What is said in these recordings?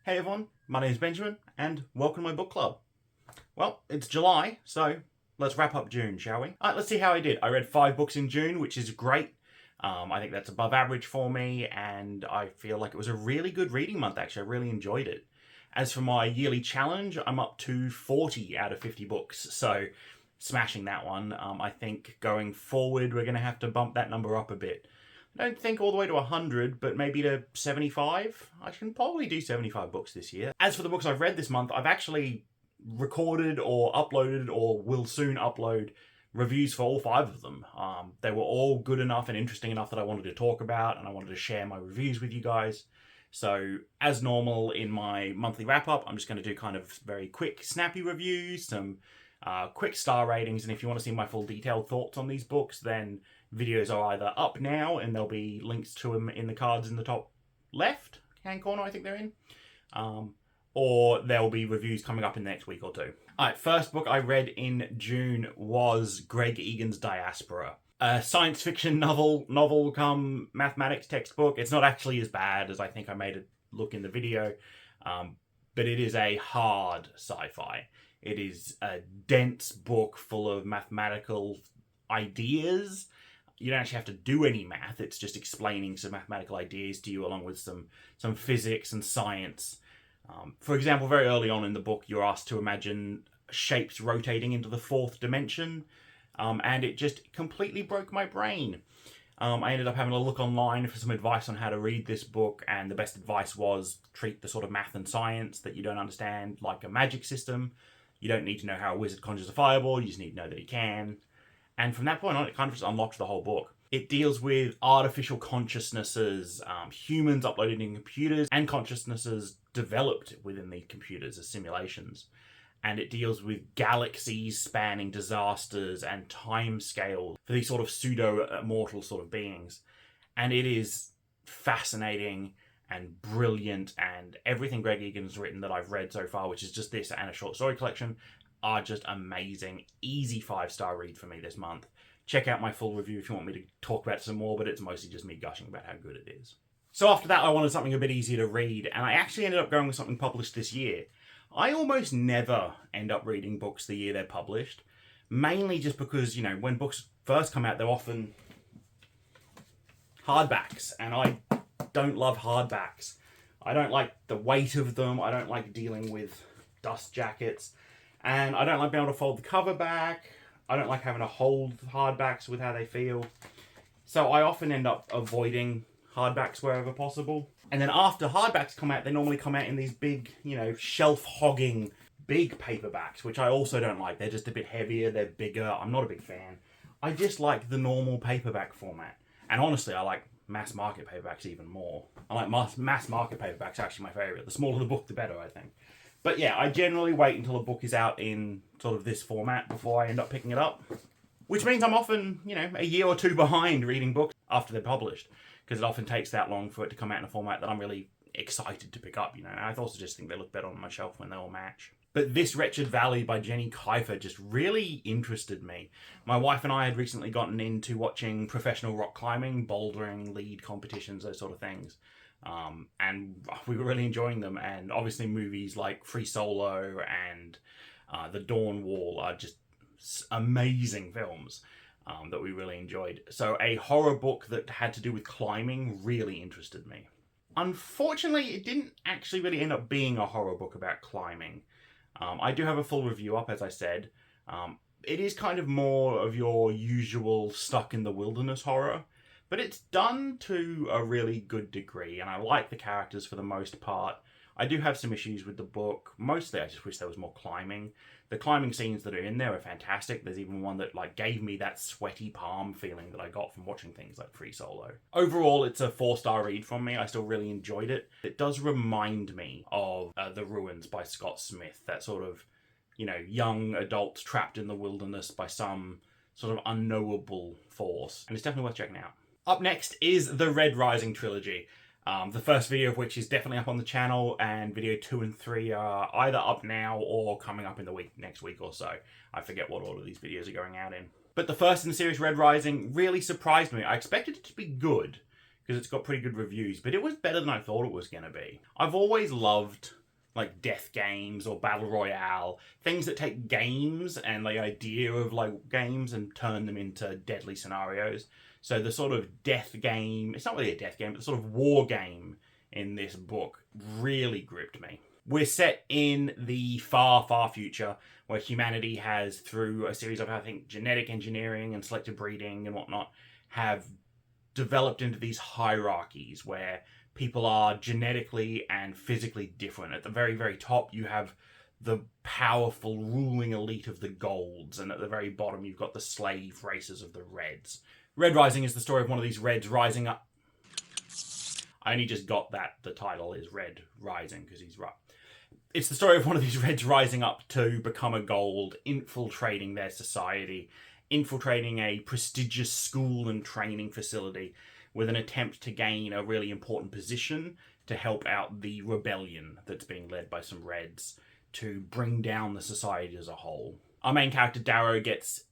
Hey everyone, my name is Benjamin, and welcome to my book club. Well, it's July, so let's wrap up June, shall we? Alright, let's see how I did. I read 5 books in June, which is great. I think that's above average for me, and I feel like it was a really good reading month, actually. I really enjoyed it. As for my yearly challenge, I'm up to 40 out of 50 books, so smashing that one. I think going forward, we're going to have to bump that number up a bit. I don't think all the way to 100, but maybe to 75. I can probably do 75 books this year. As for the books I've read this month, I've actually recorded or uploaded or will soon upload reviews for all 5 of them. They were all good enough and interesting enough that I wanted to talk about, and I wanted to share my reviews with you guys. So, as normal in my monthly wrap-up, I'm just going to do kind of very quick, snappy reviews, some quick star ratings, and if you want to see my full detailed thoughts on these books, then videos are either up now, and there'll be links to them in the cards in the top left hand corner, I think they're in, or there'll be reviews coming up in the next week or two. Alright, first book I read in June was Greg Egan's Diaspora. A science fiction novel come mathematics textbook. It's not actually as bad as I think I made it look in the video, but it is a hard sci-fi. It is a dense book full of mathematical ideas. You don't actually have to do any math. It's just explaining some mathematical ideas to you along with some physics and science. For example, very early on in the book, you're asked to imagine shapes rotating into the 4th dimension. And it just completely broke my brain. I ended up having a look online for some advice on how to read this book, and the best advice was treat the sort of math and science that you don't understand like a magic system. You don't need to know how a wizard conjures a fireball, you just need to know that he can. And from that point on, it kind of just unlocked the whole book. It deals with artificial consciousnesses, humans uploaded in computers, and consciousnesses developed within the computers as simulations. And it deals with galaxies spanning disasters and time scales for these sort of pseudo-immortal sort of beings. And it is fascinating and brilliant, and everything Greg Egan's written that I've read so far, which is just this and a short story collection, are just amazing. Easy 5-star read for me this month. Check out my full review if you want me to talk about some more, but it's mostly just me gushing about how good it is. So after that, I wanted something a bit easier to read, and I actually ended up going with something published this year. I almost never end up reading books the year they're published, mainly just because, you know, when books first come out, they're often hardbacks, and I don't love hardbacks. I don't like the weight of them, I don't like dealing with dust jackets, and I don't like being able to fold the cover back. I don't like having to hold hardbacks with how they feel. So I often end up avoiding hardbacks wherever possible. And then after hardbacks come out, they normally come out in these big, you know, shelf-hogging big paperbacks, which I also don't like. They're just a bit heavier, they're bigger. I'm not a big fan. I just like the normal paperback format. And honestly, I like mass market paperbacks even more. I like mass market paperbacks, actually my favourite. The smaller the book, the better, I think. But yeah, I generally wait until a book is out in sort of this format before I end up picking it up. Which means I'm often, you know, a year or 2 behind reading books after they're published, because it often takes that long for it to come out in a format that I'm really excited to pick up, you know. And I also just think they look better on my shelf when they all match. But this Wretched Valley by Jenny Kiefer just really interested me. My wife and I had recently gotten into watching professional rock climbing, bouldering, lead competitions, those sort of things. And we were really enjoying them. And obviously movies like Free Solo and The Dawn Wall are just amazing films that we really enjoyed. So a horror book that had to do with climbing really interested me. Unfortunately, it didn't actually really end up being a horror book about climbing. I do have a full review up, as I said. It is kind of more of your usual stuck in the wilderness horror, but it's done to a really good degree, and I like the characters for the most part. I do have some issues with the book. Mostly, I just wish there was more climbing. The climbing scenes that are in there are fantastic. There's even one that like gave me that sweaty palm feeling that I got from watching things like Free Solo. Overall, it's a 4-star read from me. I still really enjoyed it. It does remind me of The Ruins by Scott Smith. That sort of, you know, young adults trapped in the wilderness by some sort of unknowable force. And it's definitely worth checking out. Up next is the Red Rising trilogy. The first video of which is definitely up on the channel, and video 2 and 3 are either up now or coming up in the next week or so. I forget what order these videos are going out in. But the first in the series, Red Rising, really surprised me. I expected it to be good, because it's got pretty good reviews, but it was better than I thought it was going to be. I've always loved like death games or battle royale, things that take games and the idea of like games and turn them into deadly scenarios. So the sort of death game, it's not really a death game, but the sort of war game in this book really gripped me. We're set in the far, far future where humanity has, through a series of, I think, genetic engineering and selective breeding and whatnot, have developed into these hierarchies where people are genetically and physically different. At the very, very top, you have the powerful ruling elite of the Golds, and at the very bottom, you've got the slave races of the Reds. Red Rising is the story of one of these Reds rising up. I only just got that the title is Red Rising, because he's right. It's the story of one of these Reds rising up to become a Gold, infiltrating their society, infiltrating a prestigious school and training facility with an attempt to gain a really important position to help out the rebellion that's being led by some Reds to bring down the society as a whole. Our main character, 𝕓𝕠𝕠𝕜, gets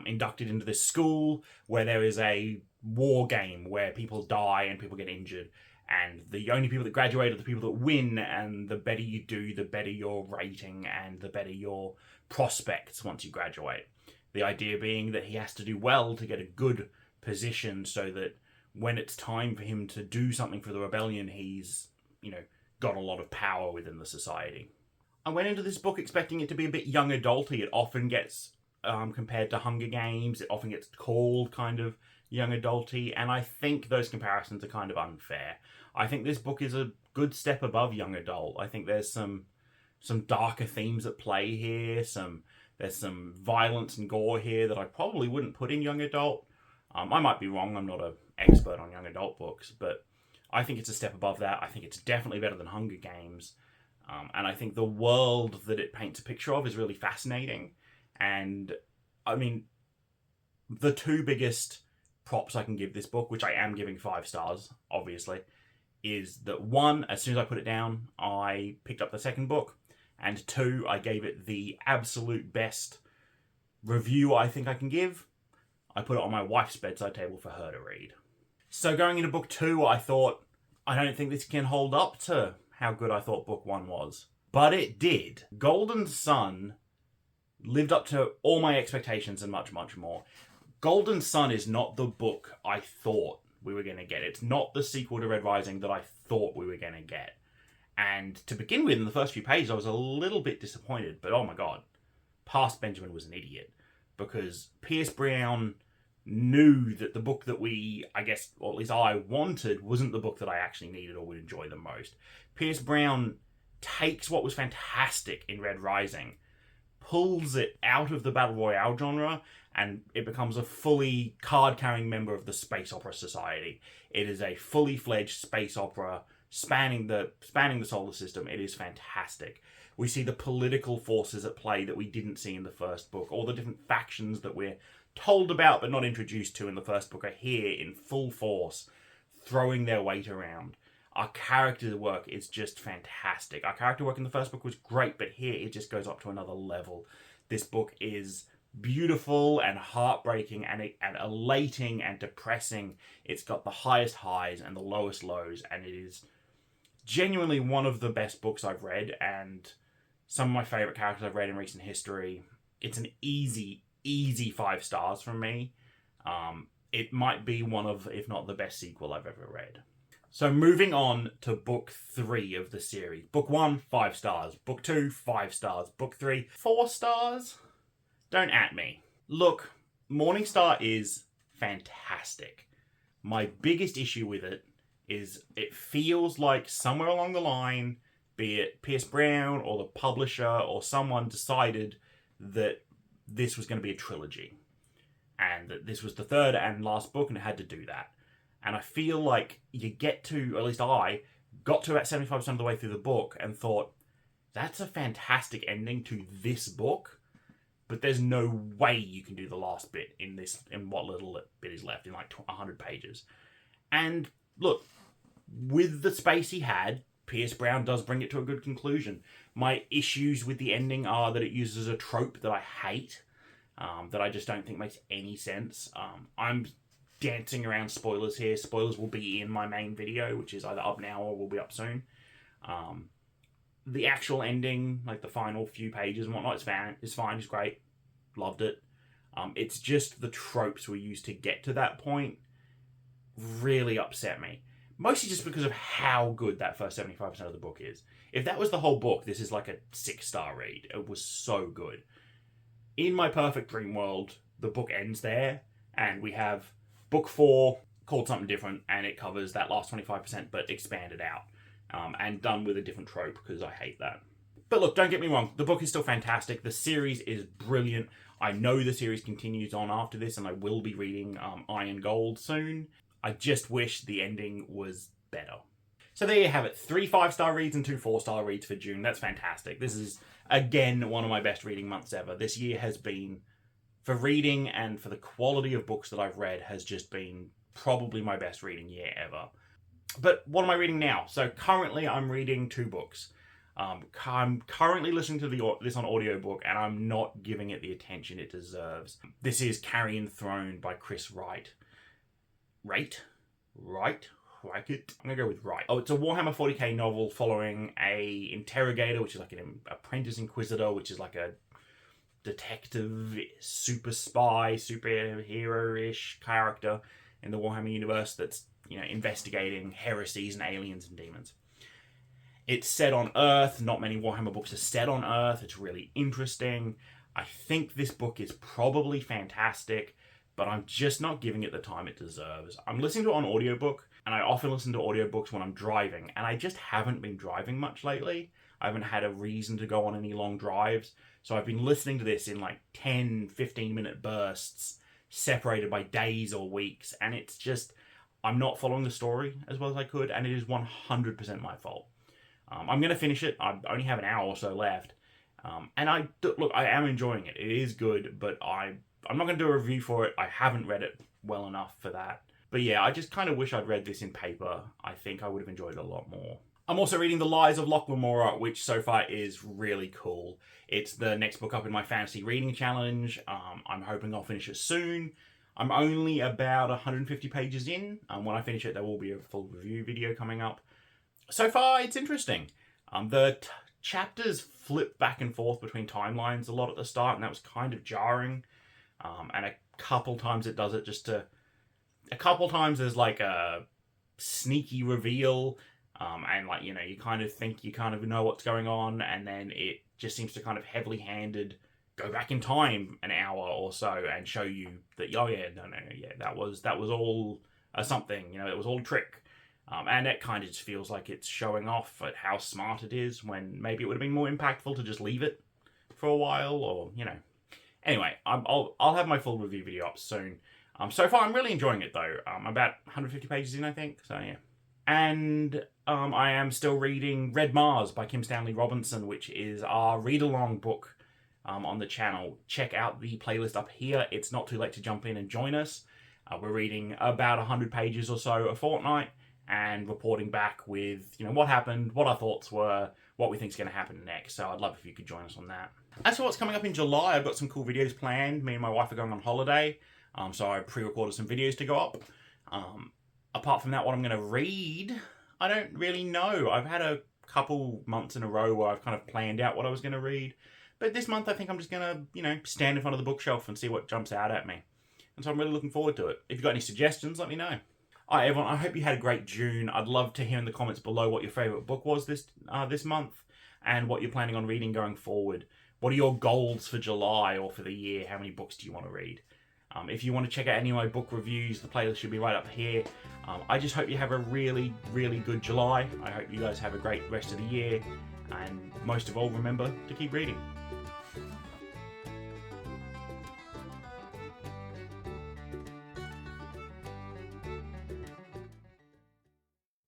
inducted into this school where there is a war game where people die and people get injured. And the only people that graduate are the people that win, and the better you do, the better your rating and the better your prospects once you graduate. The idea being that he has to do well to get a good position so that when it's time for him to do something for the rebellion, he's, got a lot of power within the society. I went into this book expecting it to be a bit young adulty. It often gets compared to Hunger Games. It often gets called kind of young adulty, and I think those comparisons are kind of unfair. I think this book is a good step above young adult. I think there's some darker themes at play here. There's some violence and gore here that I probably wouldn't put in young adult. I might be wrong. I'm not an expert on young adult books, but I think it's a step above that. I think it's definitely better than Hunger Games. And I think the world that it paints a picture of is really fascinating. And, I mean, the two biggest props I can give this book, which I am giving 5 stars, obviously, is that 1, as soon as I put it down, I picked up the second book, and 2, I gave it the absolute best review I think I can give. I put it on my wife's bedside table for her to read. So going into book 2, I thought, I don't think this can hold up to how good I thought book 1 was. But it did. Golden Sun lived up to all my expectations and much, much more. Golden Sun is not the book I thought we were going to get. It's not the sequel to Red Rising that I thought we were going to get. And to begin with, in the first few pages, I was a little bit disappointed. But oh my god, past Benjamin was an idiot. Because Pierce Brown knew that the book that we, I guess, or at least I wanted, wasn't the book that I actually needed or would enjoy the most. Pierce Brown takes what was fantastic in Red Rising, pulls it out of the Battle Royale genre, and it becomes a fully card-carrying member of the Space Opera Society. It is a fully fledged space opera spanning the solar system. It is fantastic. We see the political forces at play that we didn't see in the first book. All the different factions that we're told about but not introduced to in the first book are here in full force, throwing their weight around. Our character work is just fantastic. Our character work in the first book was great, but here it just goes up to another level. This book is beautiful and heartbreaking and elating and depressing. It's got the highest highs and the lowest lows, and it is genuinely one of the best books I've read and some of my favourite characters I've read in recent history. It's an easy 5 stars from me. It might be one of, if not the best sequel I've ever read. So moving on to book 3 of the series. Book 1, 5 stars. Book 2, 5 stars. Book 3, 4 stars? Don't at me. Look, Morningstar is fantastic. My biggest issue with it is it feels like somewhere along the line, be it Pierce Brown or the publisher or someone decided that this was going to be a trilogy. And that this was the third and last book and it had to do that. And I feel like you get to, at least I, got to about 75% of the way through the book and thought, that's a fantastic ending to this book, but there's no way you can do the last bit in what little bit is left, in like 100 pages. And look, with the space he had, Pierce Brown does bring it to a good conclusion. My issues with the ending are that it uses a trope that I hate, that I just don't think makes any sense. I'm dancing around spoilers here. Spoilers will be in my main video, which is either up now or will be up soon. The actual ending, like the final few pages and whatnot, it's fine, it's great. Loved it. It's just the tropes we used to get to that point really upset me. Mostly just because of how good that first 75% of the book is. If that was the whole book, this is like a 6-star read. It was so good. In my perfect dream world, the book ends there, and we have book 4 called something different, and it covers that last 25% but expanded out. And done with a different trope, because I hate that. But look, don't get me wrong, the book is still fantastic. The series is brilliant. I know the series continues on after this, and I will be reading Iron Gold soon. I just wish the ending was better. So there you have it. 3 5-star reads and 2 4-star reads for June. That's fantastic. This is, again, one of my best reading months ever. This year has been, for reading and for the quality of books that I've read, has just been probably my best reading year ever. But what am I reading now? So currently I'm reading 2 books. I'm currently listening to this on audiobook, and I'm not giving it the attention it deserves. This is Carrion Throne by Chris Wright. Wright? I'm gonna go with Wright. Oh, it's a Warhammer 40k novel following a interrogator, which is like an apprentice inquisitor, which is like a detective, super spy, superhero-ish character in the Warhammer universe that's, investigating heresies and aliens and demons. It's set on Earth. Not many Warhammer books are set on Earth. It's really interesting. I think this book is probably fantastic, but I'm just not giving it the time it deserves. I'm listening to it on audiobook, and I often listen to audiobooks when I'm driving, and I just haven't been driving much lately. I haven't had a reason to go on any long drives, so I've been listening to this in like 10, 15-minute bursts, separated by days or weeks, and it's just, I'm not following the story as well as I could, and it is 100% my fault. I'm going to finish it. I only have an hour or so left, and I am enjoying it. It is good, but I'm not going to do a review for it. I haven't read it well enough for that. But yeah, I just kind of wish I'd read this in paper. I think I would have enjoyed it a lot more. I'm also reading The Lies of 𝕬𝕚𝕚, which so far is really cool. It's the next book up in my fantasy reading challenge. I'm hoping I'll finish it soon. I'm only about 150 pages in. When I finish it, there will be a full review video coming up. So far, it's interesting. The chapters flip back and forth between timelines a lot at the start, and that was kind of jarring. And a couple times it does it a couple times there's like a sneaky reveal, and like, you kind of think you kind of know what's going on, and then it just seems to kind of heavily-handed go back in time an hour or so and show you that, oh yeah, no, that was all something, it was all a trick. And it kind of just feels like it's showing off at how smart it is, when maybe it would have been more impactful to just leave it for a while, or, Anyway, I'll have my full review video up soon. So far, I'm really enjoying it, though. I'm about 150 pages in, I think, so yeah. And I am still reading Red Mars by Kim Stanley Robinson, which is our read-along book on the channel. Check out the playlist up here. It's not too late to jump in and join us. We're reading about 100 pages or so a fortnight, and reporting back with, what happened, what our thoughts were, what we think is going to happen next. So I'd love if you could join us on that. As for what's coming up in July, I've got some cool videos planned. Me and my wife are going on holiday, so I pre-recorded some videos to go up. Apart from that, what I'm going to read, I don't really know. I've had a couple months in a row where I've kind of planned out what I was going to read. But this month, I think I'm just going to, stand in front of the bookshelf and see what jumps out at me. And so I'm really looking forward to it. If you've got any suggestions, let me know. Alright everyone, I hope you had a great June. I'd love to hear in the comments below what your favourite book was this month, and what you're planning on reading going forward. What are your goals for July or for the year? How many books do you want to read? If you want to check out any of my book reviews, the playlist should be right up here. I just hope you have a really, really good July. I hope you guys have a great rest of the year, and most of all, remember to keep reading.